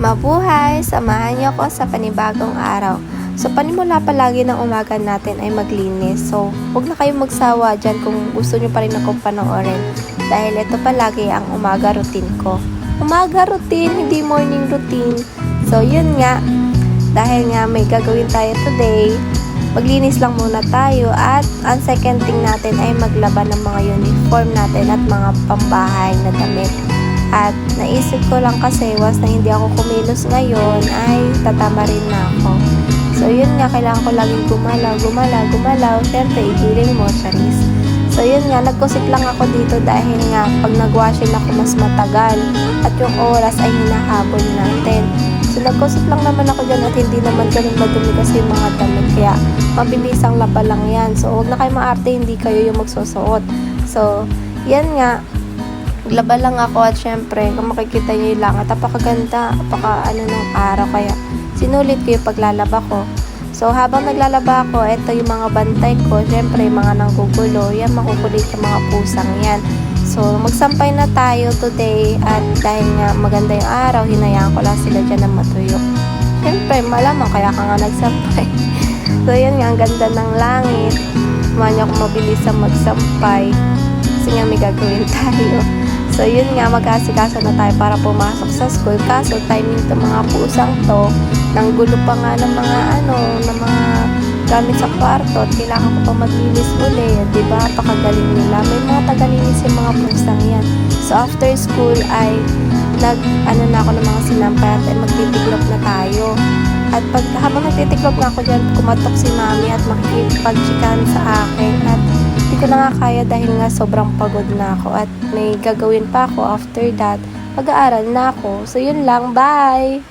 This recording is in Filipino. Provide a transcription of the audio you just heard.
Mabuhay! Samahan niyo ako sa panibagong araw. So, panimula palagi ng umaga natin ay maglinis. So, huwag na kayong magsawa dyan kung gusto nyo pa rin akong panoorin. Dahil ito palagi ang umaga routine ko. Umaga routine, hindi morning routine. So, yun nga. Dahil nga may gagawin tayo today, maglinis lang muna tayo. At ang second thing natin ay maglaba ng mga uniform natin at mga pambahay na damit. At naisip ko lang kasi once na hindi ako kumilos ngayon ay tatama rin na ako. So yun nga, kailangan ko laging gumalaw. Siyempre, igiling mo, charis. So yun nga, nagkusot lang ako dito dahil nga pag nagwashin ako mas matagal at yung oras ay hinahabol natin. So nagkusot lang naman ako dyan at hindi naman ganun madumi kasi yung mga damit. Kaya mabilisang laba lang yan. So huwag na kayo maarte, hindi kayo yung magsusuot. So yan nga, laba lang ako at syempre kung makikita nyo yung langat, napakaganda, ng araw, kaya sinulit ko yung paglalaba ko. So habang naglalaba ako, ito yung mga bantay ko, syempre mga nanggugulo, yan makukulit yung mga pusang yan. So magsampay na tayo today at dahil nga maganda yung araw, hinayaan ko lang sila dyan ng matuyo. Syempre malamang kaya ka nga nagsampay. So yan nga, ang ganda ng langit, manya ko mabilis ang magsampay kasi nga may gagawin tayo. So yun nga, mag-asikaso na tayo para pumasok sa school. Kaso timing to mga pusang to, nang gulo pa nga ng mga gamit sa kwarto at kailangan ko pa maglinis uli, diba? Pakagaling nila. May mga tagalinis yung mga pusang yan. So after school ay na ako ng mga sinampay at magtitiklop na tayo. At habang nagtitiklop na ako dyan, kumatok si mami at makikipag-chikan sa akin at hindi ko na nga kaya dahil nga sobrang pagod na ako at may gagawin pa ako after that. Pag-aaral na ako. So yun lang, bye!